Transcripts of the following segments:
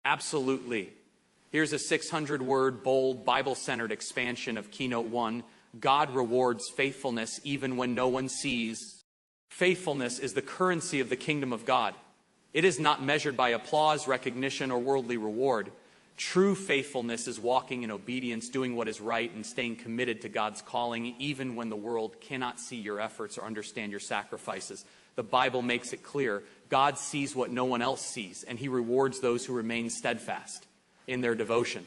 Absolutely. Here's a 600-word, bold, Bible-centered expansion of Keynote 1. God rewards faithfulness even when no one sees. Faithfulness is the currency of the kingdom of God. It is not measured by applause, recognition, or worldly reward. True faithfulness is walking in obedience, doing what is right, and staying committed to God's calling, even when the world cannot see your efforts or understand your sacrifices. The Bible makes it clear. God sees what no one else sees, and he rewards those who remain steadfast in their devotion.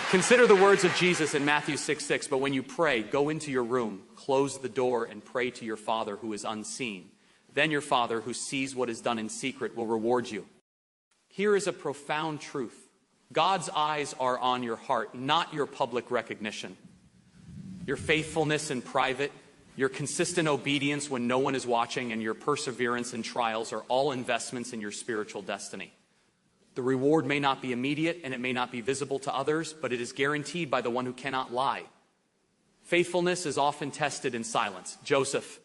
Consider the words of Jesus in Matthew 6:6, but when you pray, go into your room, close the door, and pray to your Father who is unseen. Then your Father who sees what is done in secret will reward you. Here is a profound truth. God's eyes are on your heart, not your public recognition. Your faithfulness in private, your consistent obedience when no one is watching, and your perseverance in trials are all investments in your spiritual destiny. The reward may not be immediate and it may not be visible to others, but it is guaranteed by the one who cannot lie. Faithfulness is often tested in silence. Joseph,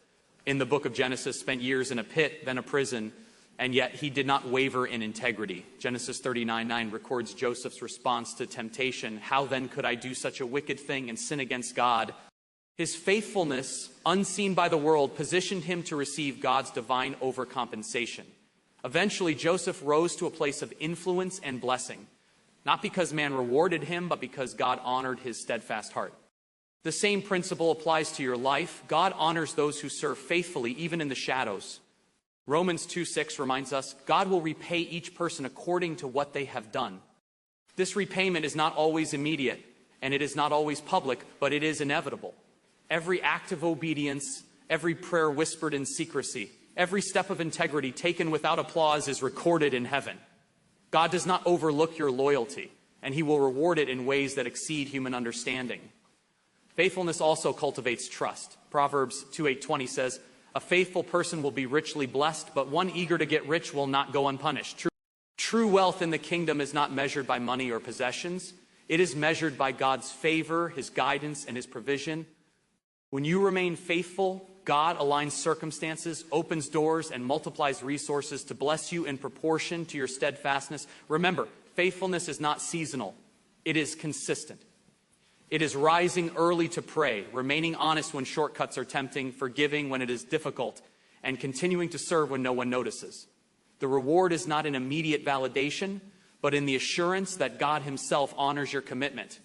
in the book of Genesis, spent years in a pit, then a prison, and yet he did not waver in integrity. Genesis 39:9 records Joseph's response to temptation. How then could I do such a wicked thing and sin against God? His faithfulness, unseen by the world, positioned him to receive God's divine overcompensation. Eventually, Joseph rose to a place of influence and blessing, not because man rewarded him, but because God honored his steadfast heart. The same principle applies to your life. God honors those who serve faithfully, even in the shadows. Romans 2:6 reminds us, God will repay each person according to what they have done. This repayment is not always immediate, and it is not always public, but it is inevitable. Every act of obedience, every prayer whispered in secrecy, every step of integrity taken without applause is recorded in heaven. God does not overlook your loyalty, and he will reward it in ways that exceed human understanding. Faithfulness also cultivates trust. Proverbs 2:8-20 says, a faithful person will be richly blessed, but one eager to get rich will not go unpunished. True wealth in the kingdom is not measured by money or possessions. It is measured by God's favor, his guidance, and his provision. When you remain faithful, God aligns circumstances, opens doors, and multiplies resources to bless you in proportion to your steadfastness. Remember, faithfulness is not seasonal. It is consistent. It is rising early to pray, remaining honest when shortcuts are tempting, forgiving when it is difficult, and continuing to serve when no one notices. The reward is not in immediate validation, but in the assurance that God himself honors your commitment.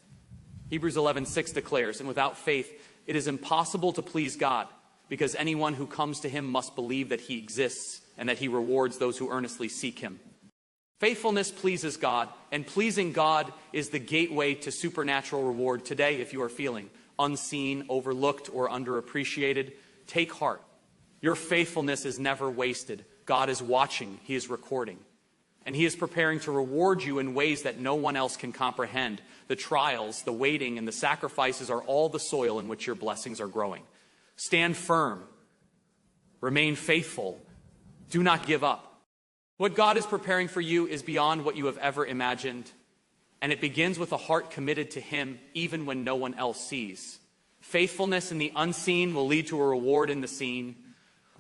Hebrews 11:6 declares, and without faith, it is impossible to please God, because anyone who comes to him must believe that he exists and that he rewards those who earnestly seek him. Faithfulness pleases God, and pleasing God is the gateway to supernatural reward. Today, if you are feeling unseen, overlooked, or underappreciated, take heart. Your faithfulness is never wasted. God is watching. He is recording. And he is preparing to reward you in ways that no one else can comprehend. The trials, the waiting, and the sacrifices are all the soil in which your blessings are growing. Stand firm. Remain faithful. Do not give up. What God is preparing for you is beyond what you have ever imagined, and it begins with a heart committed to him even when no one else sees. Faithfulness in the unseen will lead to a reward in the seen.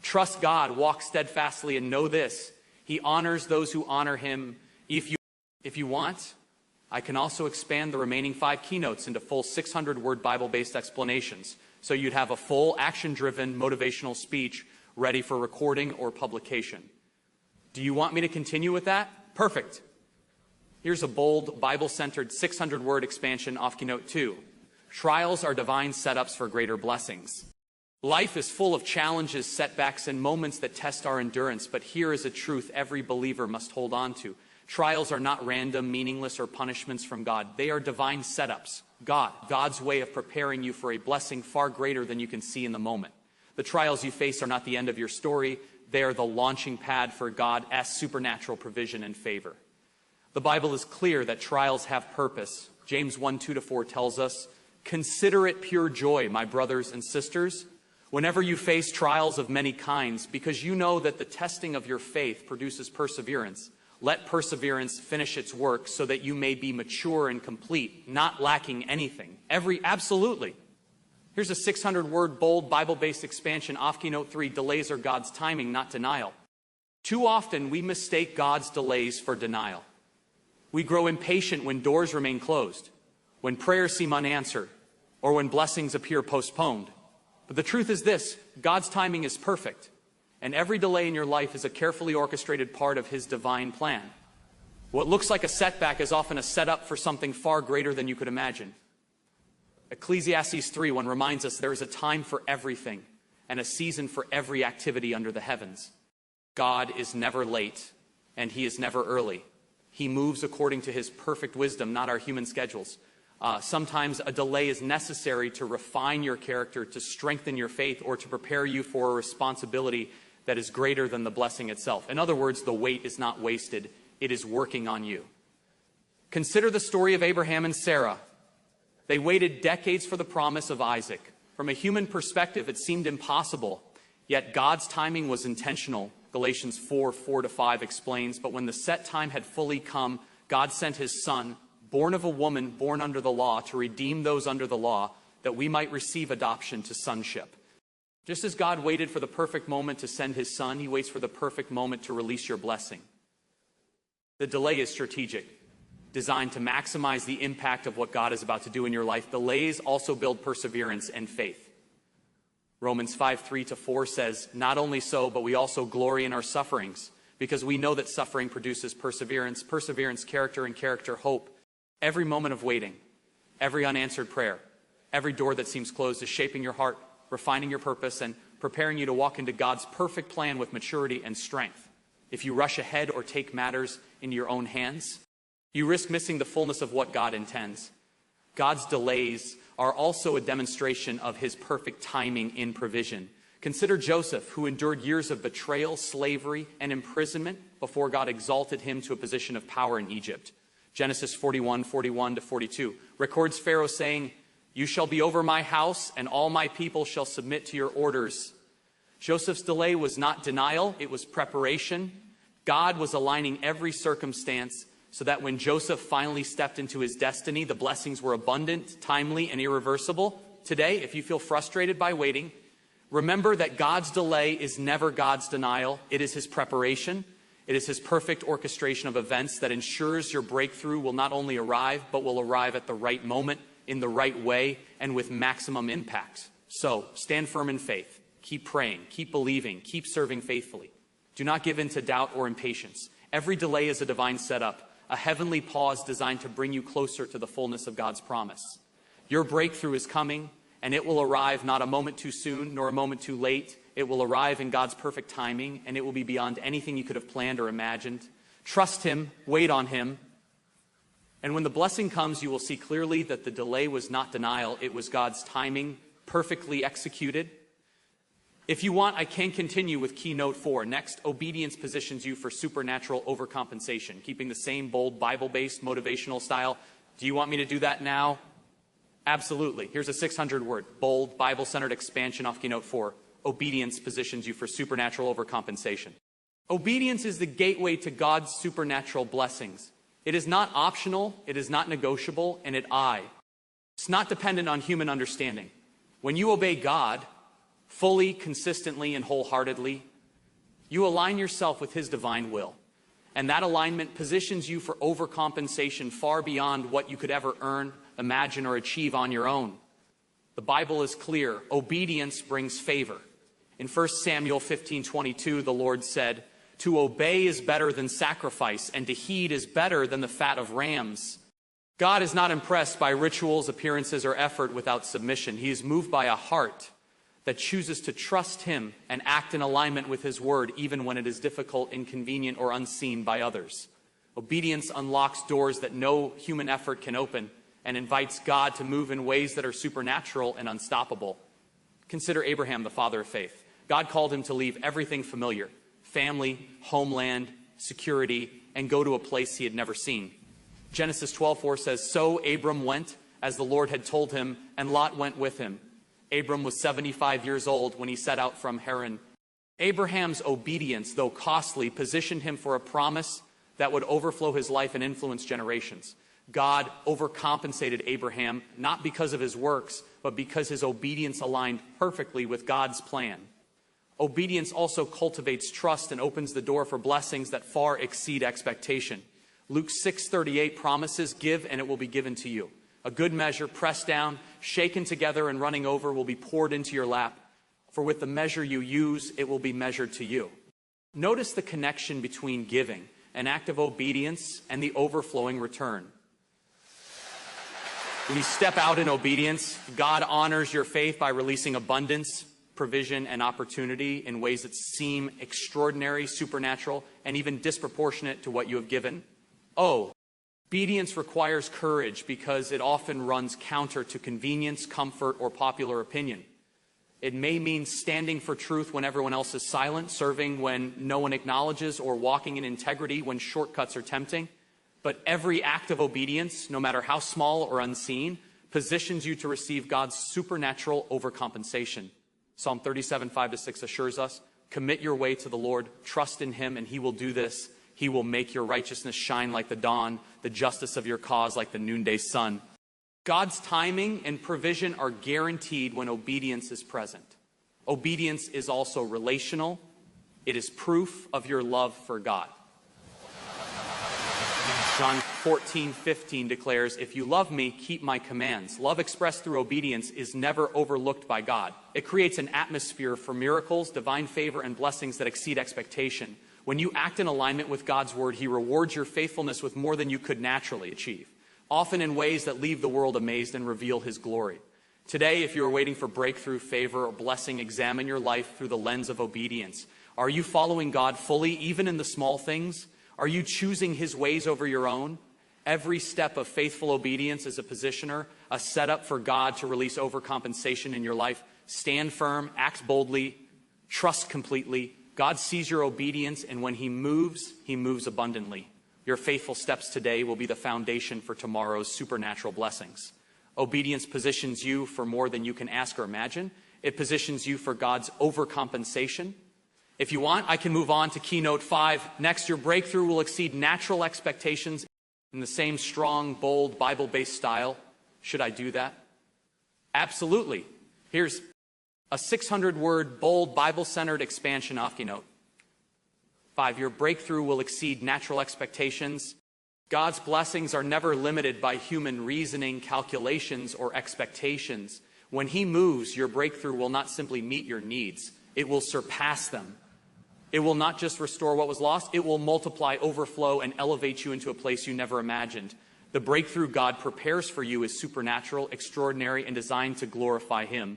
Trust God, walk steadfastly, and know this: he honors those who honor him. If you want, I can also expand the remaining 5 keynotes into full 600-word Bible-based explanations, so you'd have a full, action-driven, motivational speech ready for recording or publication. Do you want me to continue with that? Perfect. Here's a bold, Bible-centered 600-word expansion off Keynote 2. Trials are divine setups for greater blessings. Life is full of challenges, setbacks, and moments that test our endurance, but here is a truth every believer must hold on to. Trials are not random, meaningless, or punishments from God. They are divine setups. God's way of preparing you for a blessing far greater than you can see in the moment. The trials you face are not the end of your story. They are the launching pad for God's supernatural provision and favor. The Bible is clear that trials have purpose. James 1:2-4 tells us, consider it pure joy, my brothers and sisters, whenever you face trials of many kinds, because you know that the testing of your faith produces perseverance. Let perseverance finish its work so that you may be mature and complete, not lacking anything. Absolutely. Here's a 600-word, bold, Bible-based expansion off Keynote 3. Delays are God's timing, not denial. Too often, we mistake God's delays for denial. We grow impatient when doors remain closed, when prayers seem unanswered, or when blessings appear postponed. But the truth is this: God's timing is perfect, and every delay in your life is a carefully orchestrated part of His divine plan. What looks like a setback is often a setup for something far greater than you could imagine. Ecclesiastes 3:1 reminds us there is a time for everything and a season for every activity under the heavens. God is never late, and He is never early. He moves according to His perfect wisdom, not our human schedules. Sometimes a delay is necessary to refine your character, to strengthen your faith, or to prepare you for a responsibility that is greater than the blessing itself. In other words, the wait is not wasted. It is working on you. Consider the story of Abraham and Sarah. They waited decades for the promise of Isaac. From a human perspective, it seemed impossible, yet God's timing was intentional. Galatians 4:4-5 explains, but when the set time had fully come, God sent His Son, born of a woman born under the law, to redeem those under the law, that we might receive adoption to sonship. Just as God waited for the perfect moment to send His Son, He waits for the perfect moment to release your blessing. The delay is strategic, designed to maximize the impact of what God is about to do in your life. Delays also build perseverance and faith. Romans 5:3-4 says, not only so, but we also glory in our sufferings, because we know that suffering produces perseverance, perseverance, character, and character, hope. Every moment of waiting, every unanswered prayer, every door that seems closed is shaping your heart, refining your purpose, and preparing you to walk into God's perfect plan with maturity and strength. If you rush ahead or take matters into your own hands, you risk missing the fullness of what God intends. God's delays are also a demonstration of His perfect timing in provision. Consider Joseph, who endured years of betrayal, slavery, and imprisonment before God exalted him to a position of power in Egypt. Genesis 41:41-42 records Pharaoh saying, "You shall be over my house, and all my people shall submit to your orders." Joseph's delay was not denial, it was preparation. God was aligning every circumstance so that when Joseph finally stepped into his destiny, the blessings were abundant, timely, and irreversible. Today, if you feel frustrated by waiting, remember that God's delay is never God's denial. It is His preparation. It is His perfect orchestration of events that ensures your breakthrough will not only arrive, but will arrive at the right moment, in the right way, and with maximum impact. So, stand firm in faith. Keep praying. Keep believing. Keep serving faithfully. Do not give in to doubt or impatience. Every delay is a divine setup, a heavenly pause designed to bring you closer to the fullness of God's promise. Your breakthrough is coming, and it will arrive not a moment too soon nor a moment too late. It will arrive in God's perfect timing, and it will be beyond anything you could have planned or imagined. Trust Him, wait on Him, and when the blessing comes, you will see clearly that the delay was not denial. It was God's timing, perfectly executed. If you want, I can continue with Keynote 4. Next, obedience positions you for supernatural overcompensation, keeping the same bold, Bible-based, motivational style. Do you want me to do that now? Absolutely. Here's a 600-word, bold, Bible-centered expansion off Keynote 4. Obedience positions you for supernatural overcompensation. Obedience is the gateway to God's supernatural blessings. It is not optional, it is not negotiable, and it's not dependent on human understanding. When you obey God, fully, consistently, and wholeheartedly, you align yourself with His divine will. And that alignment positions you for overcompensation far beyond what you could ever earn, imagine, or achieve on your own. The Bible is clear. Obedience brings favor. In 1 Samuel 15:22, the Lord said, "To obey is better than sacrifice, and to heed is better than the fat of rams." God is not impressed by rituals, appearances, or effort without submission. He is moved by a heart that chooses to trust Him and act in alignment with His word, even when it is difficult, inconvenient, or unseen by others. Obedience unlocks doors that no human effort can open and invites God to move in ways that are supernatural and unstoppable. Consider Abraham, the father of faith. God called him to leave everything familiar, family, homeland, security, and go to a place he had never seen. Genesis 12:4 says, "So Abram went as the Lord had told him, and Lot went with him." Abram was 75 years old when he set out from Haran. Abraham's obedience, though costly, positioned him for a promise that would overflow his life and influence generations. God overcompensated Abraham, not because of his works, but because his obedience aligned perfectly with God's plan. Obedience also cultivates trust and opens the door for blessings that far exceed expectation. Luke 6:38 promises, give and it will be given to you. A good measure, pressed down, shaken together and running over will be poured into your lap. For with the measure you use, it will be measured to you. Notice the connection between giving, an act of obedience, and the overflowing return. When you step out in obedience, God honors your faith by releasing abundance, provision, and opportunity in ways that seem extraordinary, supernatural, and even disproportionate to what you have given. Obedience requires courage because it often runs counter to convenience, comfort, or popular opinion. It may mean standing for truth when everyone else is silent, serving when no one acknowledges, or walking in integrity when shortcuts are tempting. But every act of obedience, no matter how small or unseen, positions you to receive God's supernatural overcompensation. Psalm 37:5-6 assures us, commit your way to the Lord, trust in him, and he will do this. He will make your righteousness shine like the dawn, the justice of your cause like the noonday sun. God's timing and provision are guaranteed when obedience is present. Obedience is also relational. It is proof of your love for God. John 14:15 declares, if you love me, keep my commands. Love expressed through obedience is never overlooked by God. It creates an atmosphere for miracles, divine favor, and blessings that exceed expectation. When you act in alignment with God's word, he rewards your faithfulness with more than you could naturally achieve, often in ways that leave the world amazed and reveal his glory. Today, if you are waiting for breakthrough, favor, or blessing, examine your life through the lens of obedience. Are you following God fully, even in the small things? Are you choosing his ways over your own? Every step of faithful obedience is a positioner, a setup for God to release overcompensation in your life. Stand firm, act boldly, trust completely. God sees your obedience, and when he moves abundantly. Your faithful steps today will be the foundation for tomorrow's supernatural blessings. Obedience positions you for more than you can ask or imagine. It positions you for God's overcompensation. If you want, I can move on to Keynote 5. Next, your breakthrough will exceed natural expectations in the same strong, bold, Bible-based style. Should I do that? Absolutely. Here's a 600-word, bold, Bible-centered expansion of Keynote 5. Your breakthrough will exceed natural expectations. God's blessings are never limited by human reasoning, calculations, or expectations. When he moves, your breakthrough will not simply meet your needs. It will surpass them. It will not just restore what was lost. It will multiply, overflow, and elevate you into a place you never imagined. The breakthrough God prepares for you is supernatural, extraordinary, and designed to glorify him.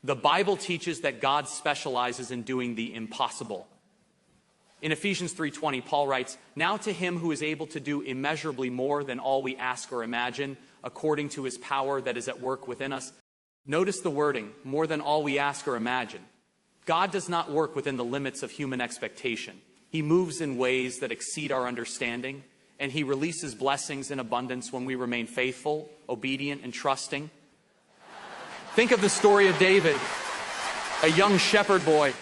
The Bible teaches that God specializes in doing the impossible. In Ephesians 3:20, Paul writes, now to him who is able to do immeasurably more than all we ask or imagine, according to his power that is at work within us. Notice the wording, more than all we ask or imagine. God does not work within the limits of human expectation. He moves in ways that exceed our understanding, and he releases blessings in abundance when we remain faithful, obedient, and trusting. Think of the story of David, a young shepherd boy,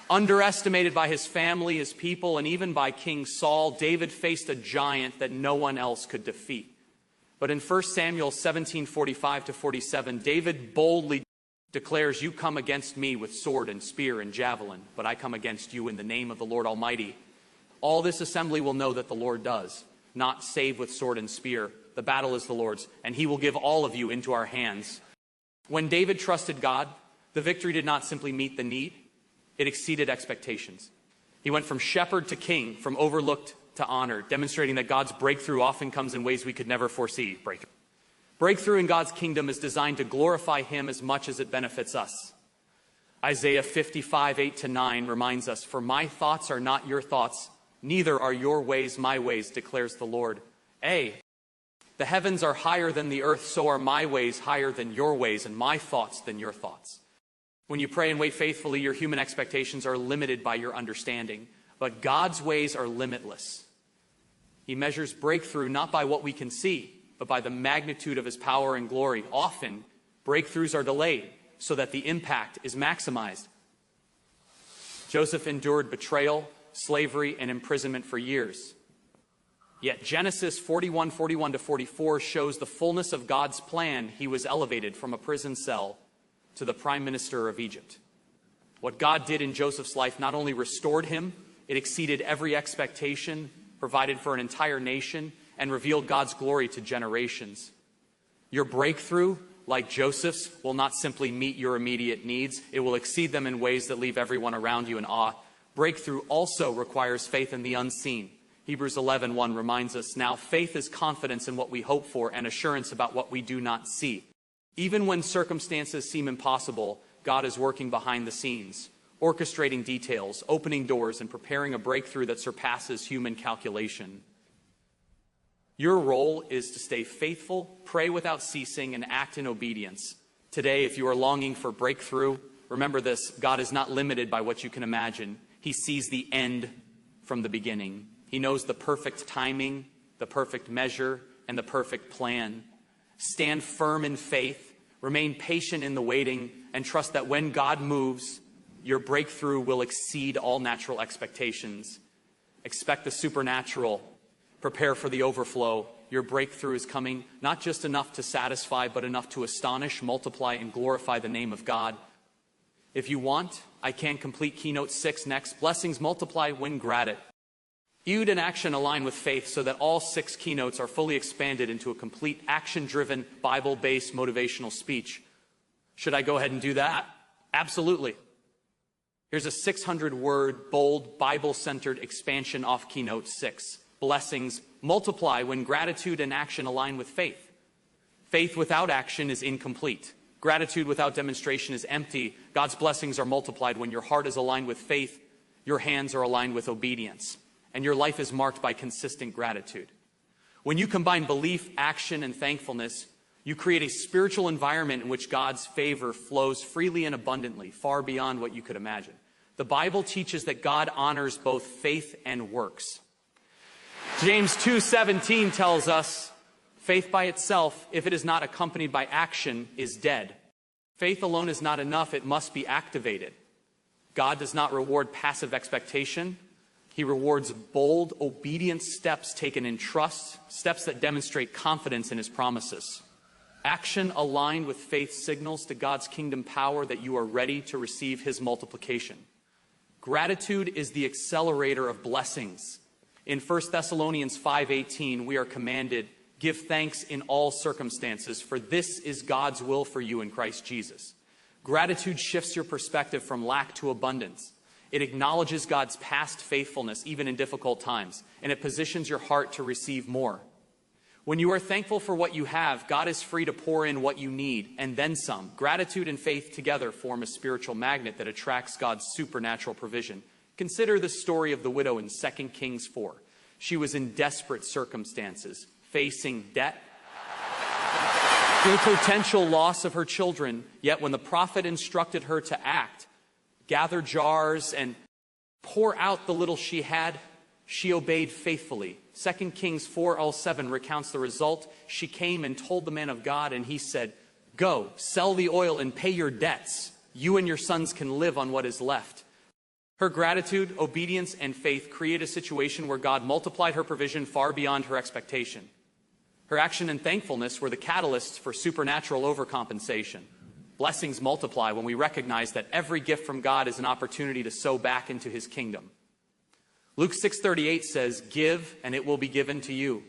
underestimated by his family, his people, and even by King Saul. David faced a giant that no one else could defeat. But in 1 Samuel 17:45-47, David boldly declares, you come against me with sword and spear and javelin, but I come against you in the name of the Lord Almighty. All this assembly will know that the Lord does not save with sword and spear. The battle is the Lord's, and he will give all of you into our hands. When David trusted God, the victory did not simply meet the need, it exceeded expectations. He went from shepherd to king, from overlooked to honored, demonstrating that God's breakthrough often comes in ways we could never foresee. Breakthrough in God's kingdom is designed to glorify him as much as it benefits us. Isaiah 55:8-9 reminds us, for my thoughts are not your thoughts, neither are your ways my ways, declares the Lord. The heavens are higher than the earth, so are my ways higher than your ways, and my thoughts than your thoughts. When you pray and wait faithfully, your human expectations are limited by your understanding, but God's ways are limitless. He measures breakthrough not by what we can see, but by the magnitude of his power and glory. Often, breakthroughs are delayed so that the impact is maximized. Joseph endured betrayal, slavery, and imprisonment for years. Yet Genesis 41:41-44 shows the fullness of God's plan. He was elevated from a prison cell to the prime minister of Egypt. What God did in Joseph's life not only restored him, it exceeded every expectation, provided for an entire nation, and revealed God's glory to generations. Your breakthrough, like Joseph's, will not simply meet your immediate needs. It will exceed them in ways that leave everyone around you in awe. Breakthrough also requires faith in the unseen. Hebrews 11:1 reminds us, now faith is confidence in what we hope for and assurance about what we do not see. Even when circumstances seem impossible, God is working behind the scenes, orchestrating details, opening doors, and preparing a breakthrough that surpasses human calculation. Your role is to stay faithful, pray without ceasing, and act in obedience. Today, if you are longing for breakthrough, remember this: God is not limited by what you can imagine. He sees the end from the beginning. He knows the perfect timing, the perfect measure, and the perfect plan. Stand firm in faith, remain patient in the waiting, and trust that when God moves, your breakthrough will exceed all natural expectations. Expect the supernatural. Prepare for the overflow. Your breakthrough is coming, not just enough to satisfy, but enough to astonish, multiply, and glorify the name of God. If you want, I can complete Keynote 6 next. Blessings multiply when gratitude and action align with faith so that all 6 keynotes are fully expanded into a complete action-driven, Bible-based motivational speech. Should I go ahead and do that? Absolutely. Here's a 600-word, bold, Bible-centered expansion off Keynote 6. Blessings multiply when gratitude and action align with faith. Faith without action is incomplete. Gratitude without demonstration is empty. God's blessings are multiplied when your heart is aligned with faith, your hands are aligned with obedience, and your life is marked by consistent gratitude. When you combine belief, action, and thankfulness, you create a spiritual environment in which God's favor flows freely and abundantly, far beyond what you could imagine. The Bible teaches that God honors both faith and works. James 2:17 tells us, faith by itself, if it is not accompanied by action, is dead. Faith alone is not enough, it must be activated. God does not reward passive expectation. He rewards bold, obedient steps taken in trust, steps that demonstrate confidence in his promises. Action aligned with faith signals to God's kingdom power that you are ready to receive his multiplication. Gratitude is the accelerator of blessings. In 1 Thessalonians 5:18, we are commanded, give thanks in all circumstances, for this is God's will for you in Christ Jesus. Gratitude shifts your perspective from lack to abundance. It acknowledges God's past faithfulness, even in difficult times, and it positions your heart to receive more. When you are thankful for what you have, God is free to pour in what you need, and then some. Gratitude and faith together form a spiritual magnet that attracts God's supernatural provision. Consider the story of the widow in 2 Kings 4. She was in desperate circumstances, facing debt, the potential loss of her children, yet when the prophet instructed her to act, gather jars and pour out the little she had, she obeyed faithfully. 2 Kings 4:7 recounts the result. She came and told the man of God, and he said, go, sell the oil and pay your debts. You and your sons can live on what is left. Her gratitude, obedience, and faith create a situation where God multiplied her provision far beyond her expectation. Her action and thankfulness were the catalysts for supernatural overcompensation. Blessings multiply when we recognize that every gift from God is an opportunity to sow back into his kingdom. Luke 6:38 says, give and it will be given to you.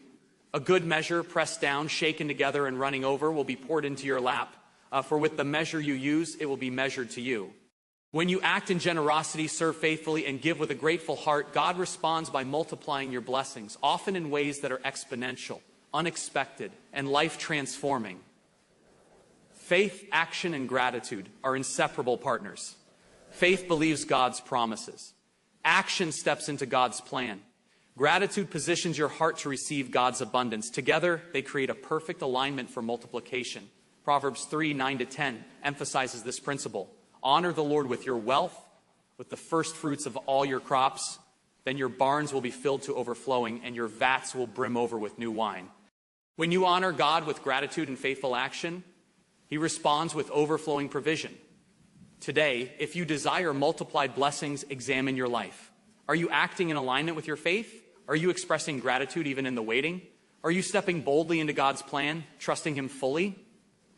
A good measure, pressed down, shaken together, and running over will be poured into your lap. For with the measure you use, it will be measured to you. When you act in generosity, serve faithfully, and give with a grateful heart, God responds by multiplying your blessings, often in ways that are exponential, unexpected, and life-transforming. Faith, action, and gratitude are inseparable partners. Faith believes God's promises. Action steps into God's plan. Gratitude positions your heart to receive God's abundance. Together, they create a perfect alignment for multiplication. Proverbs 3:9-10 emphasizes this principle. Honor the Lord with your wealth, with the first fruits of all your crops. Then your barns will be filled to overflowing, and your vats will brim over with new wine. When you honor God with gratitude and faithful action, he responds with overflowing provision. Today, if you desire multiplied blessings, examine your life. Are you acting in alignment with your faith? Are you expressing gratitude even in the waiting? Are you stepping boldly into God's plan, trusting him fully?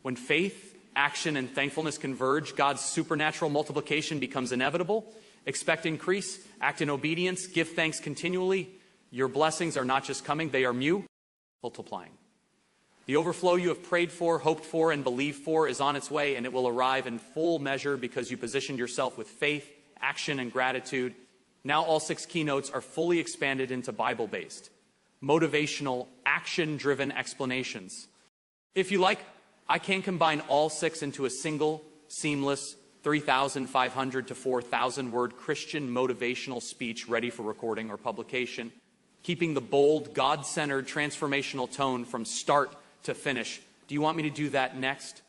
When faith, action, and thankfulness converge, God's supernatural multiplication becomes inevitable. Expect increase, act in obedience, give thanks continually. Your blessings are not just coming, they are multiplying. The overflow you have prayed for, hoped for, and believed for is on its way, and it will arrive in full measure because you positioned yourself with faith, action, and gratitude. Now all 6 keynotes are fully expanded into Bible-based, motivational, action-driven explanations. If you like, I can combine all 6 into a single, seamless, 3,500 to 4,000 word Christian motivational speech ready for recording or publication, keeping the bold, God-centered, transformational tone from start to finish. Do you want me to do that next?